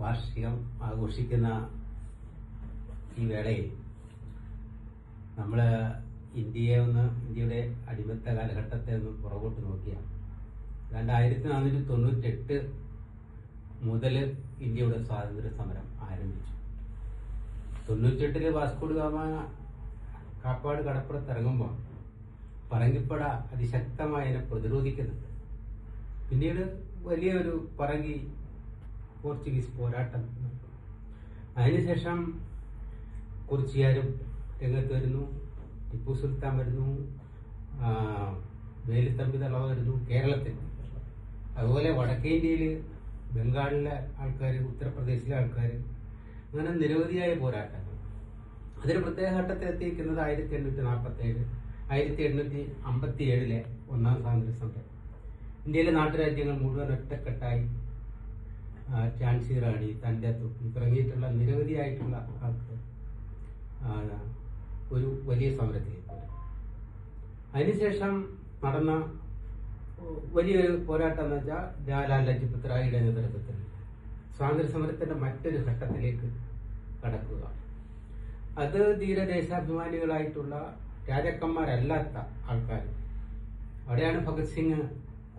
വാർഷികം ആഘോഷിക്കുന്ന ഈ വേളയിൽ നമ്മൾ ഇന്ത്യയുടെ അടിമത്ത കാലഘട്ടത്തെ ഒന്ന് പുറകോട്ട് നോക്കിയാൽ 1498 മുതൽ ഇന്ത്യയുടെ സ്വാതന്ത്ര്യ സമരം ആരംഭിച്ചു. 98 വാസ്കോഡ ഗാമ കാപ്പാട് കടപ്പുറത്ത് ഇറങ്ങുമ്പോൾ പറങ്കിപ്പട അതിശക്തമായി അതിനെ പ്രതിരോധിക്കുന്നുണ്ട്. പിന്നീട് വലിയൊരു പറങ്കി പോർച്ചുഗീസ് പോരാട്ടം. അതിനുശേഷം കുറിച്ചിയാരും രംഗത്ത് വരുന്നു, ടിപ്പു സുൽത്താൻ വരുന്നു, വേലുത്തമ്പി തളവ വരുന്നു കേരളത്തിൽ. അതുപോലെ വടക്കേ ഇന്ത്യയിൽ ബംഗാളിലെ ആൾക്കാർ, ഉത്തർപ്രദേശിലെ ആൾക്കാർ, അങ്ങനെ നിരവധിയായ പോരാട്ടങ്ങൾ. അതിന് പ്രത്യേക ഘട്ടത്തിൽ എത്തിയിരിക്കുന്നത് 1847 1857 ഒന്നാം സ്വാതന്ത്ര്യ സമരം. ഇന്ത്യയിലെ നാട്ടുരാജ്യങ്ങൾ മുഴുവൻ ഒറ്റക്കെട്ടായി ഝാൻസി റാണി, തൻ്റെ തൊപ്പി തുടങ്ങിയിട്ടുള്ള നിരവധിയായിട്ടുള്ള ആൾക്കാർ ഒരു വലിയ സമരത്തിലേക്ക് വരും. അതിനുശേഷം നടന്ന വലിയൊരു പോരാട്ടം എന്ന് വെച്ചാൽ ലാലാ ലജ്പത് റായിയുടെ നേതൃത്വത്തിൽ സ്വാതന്ത്ര്യ സമരത്തിന്റെ മറ്റൊരു ഘട്ടത്തിലേക്ക് കടക്കുക. അത് ധീരദേശാഭിമാനികളായിട്ടുള്ള രാജാക്കന്മാരല്ലാത്ത ആൾക്കാർ. അവിടെയാണ് ഭഗത് സിംഗ്,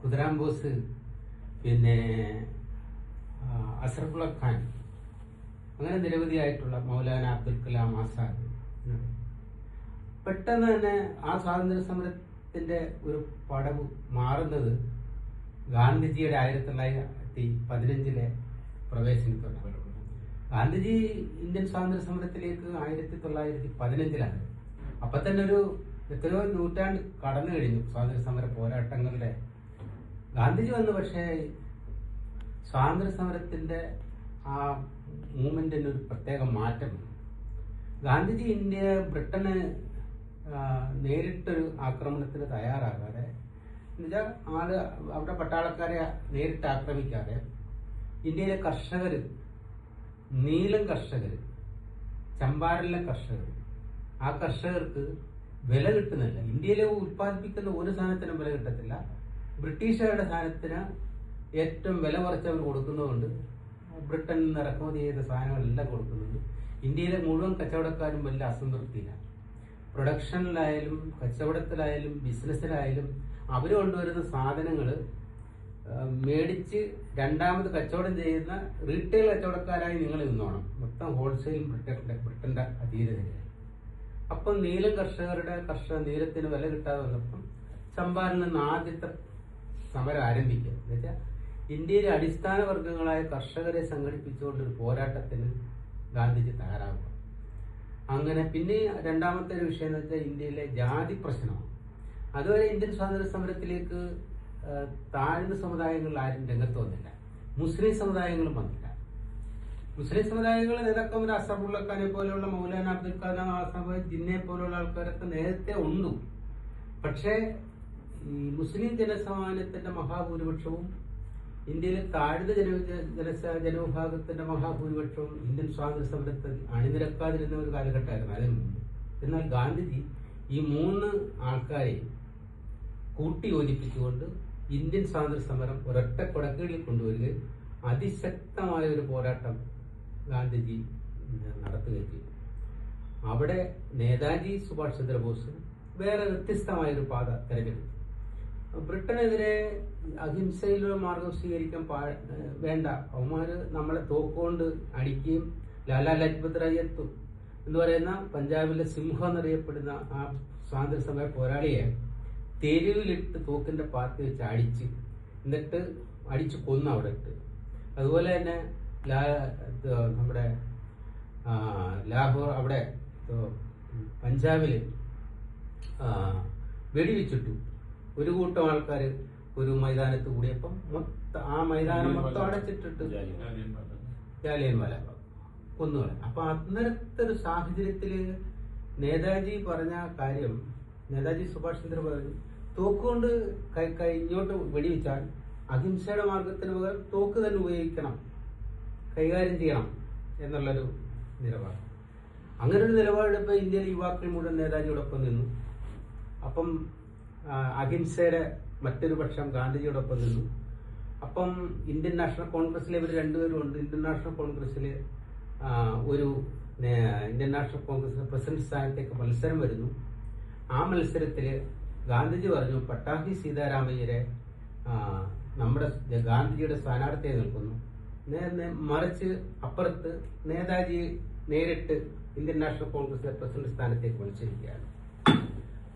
ഖുദറാം ബോസ്, പിന്നെ അഷ്റഫുള്ള ഖാൻ, അങ്ങനെ നിരവധിയായിട്ടുള്ള മൗലാന അബ്ദുൽ കലാം ആസാദ്. പെട്ടെന്ന് തന്നെ ആ സ്വാതന്ത്ര്യ സമരത്തിന്റെ ഒരു പടവ് മാറുന്നത് ഗാന്ധിജിയുടെ 1915 പ്രവേശനത്തോടാണ്. ഗാന്ധിജി ഇന്ത്യൻ സ്വാതന്ത്ര്യ സമരത്തിലേക്ക് 1915 അപ്പൊ തന്നെ ഒരു എത്രയോ നൂറ്റാണ്ട് കടന്നു കഴിഞ്ഞു സ്വാതന്ത്ര്യ സമര പോരാട്ടങ്ങളുടെ. ഗാന്ധിജി വന്നു, പക്ഷേ സ്വാതന്ത്ര്യ സമരത്തിന്റെ ആ മൂവ്മെന്റിന് ഒരു പ്രത്യേക മാറ്റം. ഗാന്ധിജി ബ്രിട്ടന് നേരിട്ടൊരു ആക്രമണത്തിന് തയ്യാറാകാതെ, എന്നുവെച്ചാൽ അവിടെ പട്ടാളക്കാരെ നേരിട്ട് ആക്രമിക്കാതെ ഇന്ത്യയിലെ കർഷകര്, നീലം കർഷകര്, ചമ്പാരനിലെ കർഷകർ, ആ കർഷകർക്ക് വില കിട്ടുന്നില്ല. ഇന്ത്യയിൽ ഉത്പാദിപ്പിക്കുന്ന ഒരു സാധനത്തിനും വില കിട്ടത്തില്ല. ബ്രിട്ടീഷുകാരുടെ സാധനത്തിന് ഏറ്റവും വില കുറച്ചവർ കൊടുക്കുന്നതുകൊണ്ട് ബ്രിട്ടനിൽ നിന്ന് ഇറക്കുമതി ചെയ്ത സാധനങ്ങളെല്ലാം കൊടുക്കുന്നുണ്ട്. ഇന്ത്യയിലെ മുഴുവൻ കച്ചവടക്കാരും വലിയ അസംതൃപ്തിയിലാണ്. പ്രൊഡക്ഷനിലായാലും കച്ചവടത്തിലായാലും ബിസിനസ്സിലായാലും അവർ കൊണ്ടുവരുന്ന സാധനങ്ങൾ മേടിച്ച് രണ്ടാമത് കച്ചവടം ചെയ്യുന്ന റീറ്റെയിൽ കച്ചവടക്കാരായി നിങ്ങൾ നിന്നോണം. മൊത്തം ഹോൾസെയിൽ ബ്രിട്ടന്റെ അധീനതയിലായി. അപ്പം നീലം നീലത്തിന് വില കിട്ടാതെ വന്നപ്പം ചമ്പാരനിൽ നിന്ന് ആദ്യത്തെ സമരം ആരംഭിക്കുക. എന്നുവെച്ചാൽ ഇന്ത്യയിലെ അടിസ്ഥാന വർഗങ്ങളായ കർഷകരെ സംഘടിപ്പിച്ചുകൊണ്ടൊരു പോരാട്ടത്തിന് ഗാന്ധിജി തയ്യാറാകുക. അങ്ങനെ പിന്നെ രണ്ടാമത്തെ ഒരു വിഷയം എന്ന് വെച്ചാൽ ഇന്ത്യയിലെ ജാതി പ്രശ്നമാണ്. അതുവരെ ഇന്ത്യൻ സ്വാതന്ത്ര്യ സമരത്തിലേക്ക് താഴ്ന്ന സമുദായങ്ങളിൽ ആരും രംഗത്ത് വന്നില്ല. മുസ്ലിം സമുദായങ്ങളും വന്നില്ല. മുസ്ലിം സമുദായങ്ങൾ നേതാക്കന്മാർ അഷ്റഫുള്ള ഖാനെ പോലെയുള്ള, മൗലാന അബ്ദുൽ കലാം ആസാദ്, ജിന്നെ പോലുള്ള ആൾക്കാരൊക്കെ നേരത്തെ ഉണ്ട്. പക്ഷേ ഈ മുസ്ലിം ജനസമാനത്തിന്റെ മഹാഭൂരിപക്ഷവും ഇന്ത്യയിലെ താഴ്ന്ന ജനവിഭാഗത്തിന്റെ മഹാഭൂരിപക്ഷവും ഇന്ത്യൻ സ്വാതന്ത്ര്യ സമരത്തിൽ അണിനിരക്കാതിരുന്ന ഒരു കാലഘട്ടമായിരുന്നു അതിനു മുമ്പ്. എന്നാൽ ഗാന്ധിജി ഈ 3 ആൾക്കാരെ കൂട്ടി യോജിപ്പിച്ചുകൊണ്ട് ഇന്ത്യൻ സ്വാതന്ത്ര്യ സമരം ഒരൊറ്റ കൊടക്കീഴിൽ കൊണ്ടുവരികയും അതിശക്തമായ ഒരു പോരാട്ടം ഗാന്ധിജി നടത്തുകയും ചെയ്തു. അവിടെ നേതാജി സുഭാഷ് ചന്ദ്രബോസ് വേറെ വ്യത്യസ്തമായൊരു പാത തെരഞ്ഞെടുത്തു. ബ്രിട്ടനെതിരെ അഹിംസയിലുള്ള മാർഗം സ്വീകരിക്കാൻ വേണ്ട, അവന്മാര് നമ്മളെ തോക്കുകൊണ്ട് അടിക്കുകയും ലാലാ ലജ്പത് റായി എന്ന് പറയുന്ന പഞ്ചാബിലെ സിംഹം എന്നറിയപ്പെടുന്ന ആ സ്വാതന്ത്ര്യ സമര പോരാളിയെ തെരുവിലിട്ട് തോക്കിന്റെ പാത്തി വെച്ച് എന്നിട്ട് അടിച്ചു കൊന്നു അവിടെ ഇട്ട്. അതുപോലെ തന്നെ നമ്മുടെ ലാഹോർ അവിടെ പഞ്ചാബില് വെടിവെച്ചിട്ടു. ഒരു കൂട്ടം ആൾക്കാർ ഒരു മൈതാനത്ത് കൂടിയപ്പം ആ മൈതാനം മൊത്തം അടച്ചിട്ടിട്ട് ജാലിയൻവാല കൊന്നുകളെ. അപ്പൊ അന്നേരത്തെ ഒരു സാഹചര്യത്തില് നേതാജി പറഞ്ഞ കാര്യം, നേതാജി സുഭാഷ് ചന്ദ്ര പറഞ്ഞു, തോക്കുകൊണ്ട് ഇങ്ങോട്ട് വെടിവെച്ചാൽ അഹിംസയുടെ മാർഗത്തിന് പകരം തോക്ക് തന്നെ ഉപയോഗിക്കണം, കൈകാര്യം ചെയ്യണം എന്നുള്ളൊരു നിലപാട്. അങ്ങനെ ഒരു നിലപാടെടുപ്പ് ഇന്ത്യയിലെ യുവാക്കൾ മുഴുവൻ നേതാജിയോടൊപ്പം നിന്നു. അപ്പം അഹിംസയുടെ മറ്റൊരു പക്ഷം ഗാന്ധിജിയോടൊപ്പം നിന്നു. അപ്പം ഇന്ത്യൻ നാഷണൽ കോൺഗ്രസിൽ ഇവർ രണ്ടുപേരും ഉണ്ട്. ഇന്ത്യൻ നാഷണൽ കോൺഗ്രസിൽ ഇന്ത്യൻ നാഷണൽ കോൺഗ്രസിന്റെ പ്രസിഡന്റ് സ്ഥാനത്തേക്ക് മത്സരം വരുന്നു. ആ മത്സരത്തിൽ ഗാന്ധിജി പറഞ്ഞു പട്ടാഭി സീതാരാമയ്യരെ നമ്മുടെ ഗാന്ധിജിയുടെ സ്ഥാനാർത്ഥിയായി നിൽക്കുന്നു. മറിച്ച് അപ്പുറത്ത് നേതാജി നേരിട്ട് ഇന്ത്യൻ നാഷണൽ കോൺഗ്രസിലെ പ്രസിഡന്റ് സ്ഥാനത്തേക്ക് മത്സരിക്കുകയാണ്.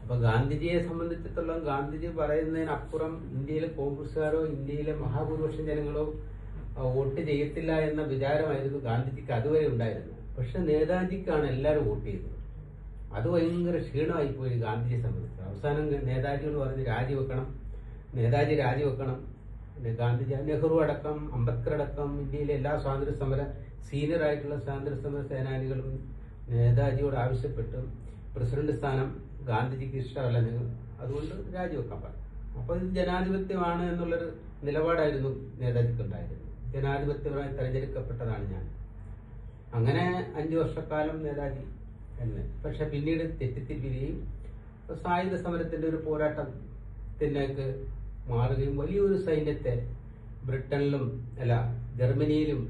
അപ്പൊ ഗാന്ധിജിയെ സംബന്ധിച്ചിടത്തോളം ഗാന്ധിജി പറയുന്നതിനപ്പുറം ഇന്ത്യയിലെ കോൺഗ്രസ്സുകാരോ ഇന്ത്യയിലെ മഹാഭൂരിപക്ഷം ജനങ്ങളോ വോട്ട് ചെയ്യത്തില്ല എന്ന വിചാരമായിരുന്നു ഗാന്ധിജിക്ക് അതുവരെ ഉണ്ടായിരുന്നത്. പക്ഷെ നേതാജിക്കാണ് എല്ലാവരും വോട്ട് ചെയ്തത്. അത് ഭയങ്കര ക്ഷീണമായിപ്പോയി ഗാന്ധിജിയെ സംബന്ധിച്ച്. അവസാനം നേതാജിയോട് പറഞ്ഞ് രാജിവെക്കണം, നേതാജി രാജിവെക്കണം. ഗാന്ധിജി, നെഹ്റു അടക്കം അംബേദ്കർ അടക്കം ഇന്ത്യയിലെ എല്ലാ സ്വാതന്ത്ര്യ സമര സീനിയർ ആയിട്ടുള്ള സ്വാതന്ത്ര്യ സമര സേനാനികളും നേതാജിയോട് ആവശ്യപ്പെട്ടു പ്രസിഡന്റ് സ്ഥാനം ഗാന്ധിജിക്ക് ഇഷ്ടമല്ല, അതുകൊണ്ട് രാജിവെക്കാൻ പറഞ്ഞു. അപ്പൊ ഇത് ജനാധിപത്യമാണ് എന്നുള്ളൊരു നിലപാടായിരുന്നു നേതാജിക്ക് ഉണ്ടായിരുന്നത്. ജനാധിപത്യപരമായി തെരഞ്ഞെടുക്കപ്പെട്ടതാണ് ഞാൻ. അങ്ങനെ 5 വർഷക്കാലം നേതാജി എന്ന്. പക്ഷെ പിന്നീട് തെറ്റിദ്ധരിക്കുകയും സായുധ സമരത്തിന്റെ ഒരു പോരാട്ടത്തിലേക്ക് മാറുകയും വലിയൊരു സൈന്യത്തെ ബ്രിട്ടനിലും ജർമ്മനിയിലും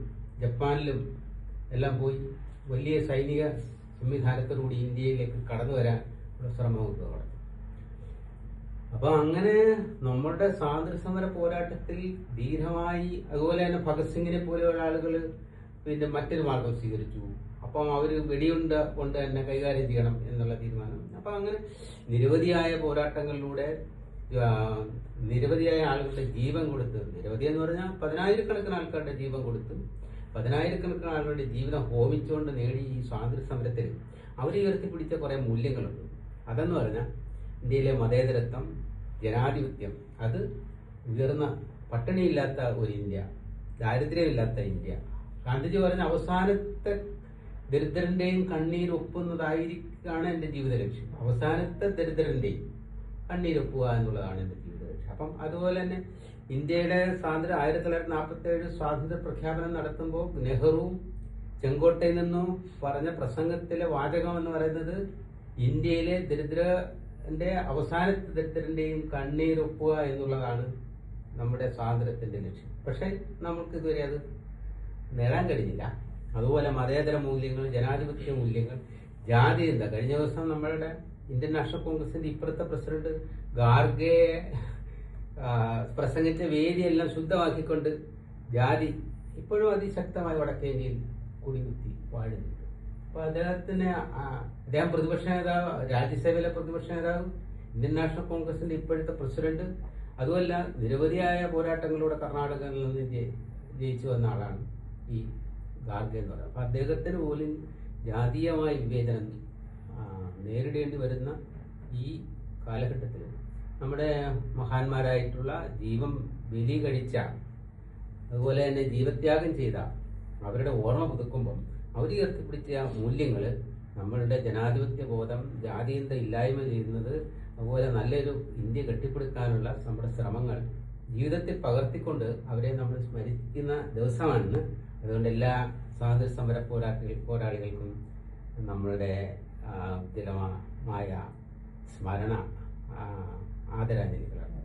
ജപ്പാനിലും എല്ലാം പോയി വലിയ സൈനിക സംവിധാനത്തോടുകൂടി ഇന്ത്യയിലേക്ക് കടന്നു വരാൻ ശ്രമമൊക്കെ നടത്തി. അപ്പൊ അങ്ങനെ നമ്മളുടെ സ്വാതന്ത്ര്യ സമര പോരാട്ടത്തിൽ ധീരമായി, അതുപോലെ തന്നെ ഭഗത് സിംഗിനെ പോലെയുള്ള ആളുകൾ പിന്നെ മറ്റൊരു മാർഗം സ്വീകരിച്ചു. അപ്പം അവര് വെടിയുണ്ട കൊണ്ട് തന്നെ കൈകാര്യം ചെയ്യണം എന്നുള്ള തീരുമാനം. അപ്പൊ അങ്ങനെ നിരവധിയായ പോരാട്ടങ്ങളിലൂടെ നിരവധിയായ ആളുകളുടെ ജീവൻ കൊടുത്ത്, നിരവധി എന്ന് പറഞ്ഞാൽ 10,000-കണക്കിന് ആൾക്കാരുടെ ജീവൻ കൊടുത്ത് 10,000-കണക്കിന് ആളുകളുടെ ജീവിതം ഹോമിച്ചുകൊണ്ട് നേടി ഈ സ്വാതന്ത്ര്യ സമരത്തിൽ അവർ ഉയർത്തിപ്പിടിച്ച കുറെ മൂല്യങ്ങളുണ്ട്. അതെന്ന് പറഞ്ഞാൽ ഇന്ത്യയിലെ മതേതരത്വം, ജനാധിപത്യം, അത് ഉയർന്ന പട്ടിണിയില്ലാത്ത ഒരു ഇന്ത്യ, ദാരിദ്ര്യമില്ലാത്ത ഇന്ത്യ. ഗാന്ധിജി പറഞ്ഞ അവസാനത്തെ ദരിദ്രന്റെയും കണ്ണീരൊപ്പുന്നതായിരിക്കാണ് എന്റെ ജീവിത ലക്ഷ്യം. അവസാനത്തെ ദരിദ്രന്റെയും കണ്ണീരൊപ്പുക എന്നുള്ളതാണ് എന്റെ ജീവിത ലക്ഷ്യം. അപ്പം അതുപോലെ തന്നെ ഇന്ത്യയുടെ 1947 സ്വാതന്ത്ര്യ പ്രഖ്യാപനം നടത്തുമ്പോൾ നെഹ്റു ചെങ്കോട്ടയിൽ നിന്നും പറഞ്ഞ പ്രസംഗത്തിലെ വാചകം എന്ന് പറയുന്നത് ഇന്ത്യയിലെ ദരിദ്രന്റെ അവസാനത്തെ ദരിദ്രന്റെയും കണ്ണീരൊപ്പുക എന്നുള്ളതാണ് നമ്മുടെ സ്വാതന്ത്ര്യത്തിന്റെ ലക്ഷ്യം. പക്ഷെ നമുക്ക് ഇതുവരെ അത് നേടാൻ കഴിഞ്ഞില്ല. അതുപോലെ മതേതര മൂല്യങ്ങൾ, ജനാധിപത്യ മൂല്യങ്ങൾ, ജാതിചിന്ത. കഴിഞ്ഞ ദിവസം നമ്മളുടെ ഇന്ത്യൻ നാഷണൽ കോൺഗ്രസിന്റെ ഇപ്പോഴത്തെ പ്രസിഡന്റ് ഖാർഗെ പ്രസംഗിച്ച വേദിയെല്ലാം ശുദ്ധമാക്കിക്കൊണ്ട് ജാതി ഇപ്പോഴും അതിശക്തമായി വടക്കേ ഇന്ത്യയിൽ കുടികുത്തി വാഴുന്നുണ്ട്. അപ്പൊ അദ്ദേഹം പ്രതിപക്ഷ നേതാവ്, രാജ്യസഭയിലെ പ്രതിപക്ഷ നേതാവ്, ഇന്ത്യൻ നാഷണൽ കോൺഗ്രസിന്റെ ഇപ്പോഴത്തെ പ്രസിഡന്റ്, അതുമല്ല നിരവധിയായ പോരാട്ടങ്ങളിലൂടെ കർണാടകയിൽ നിന്ന് ജയിച്ചു വന്ന ആളാണ് ഈ ഖാർഗെ എന്ന് പറയുന്നത്. അപ്പൊ അദ്ദേഹത്തിന് പോലും ജാതീയമായ വിവേചനം നേരിടേണ്ടി വരുന്ന ഈ കാലഘട്ടത്തിൽ നമ്മുടെ മഹാന്മാരായിട്ടുള്ള ജീവൻ ബലി കഴിച്ച, അതുപോലെ തന്നെ ജീവത്യാഗം ചെയ്ത അവരുടെ ഓർമ്മ പുതുക്കുമ്പം അവർ ഉയർത്തിപ്പിടിച്ച മൂല്യങ്ങൾ, നമ്മളുടെ ജനാധിപത്യ ബോധം, ജാതീയത ഇല്ലായ്മ ചെയ്യുന്നത്, അതുപോലെ നല്ലൊരു ഇന്ത്യ കെട്ടിപ്പടുക്കാനുള്ള നമ്മുടെ ശ്രമങ്ങൾ ജീവിതത്തിൽ പകർത്തിക്കൊണ്ട് അവരെ നമ്മൾ സ്മരിക്കുന്ന ദിവസമാണ്. അതുകൊണ്ട് എല്ലാ സ്വാതന്ത്ര്യ സമര പോരാളികൾക്കും നമ്മളുടെ ഉജ്ജ്വലമായ സ്മരണ ആദരാഞ്ജലികളാണ്.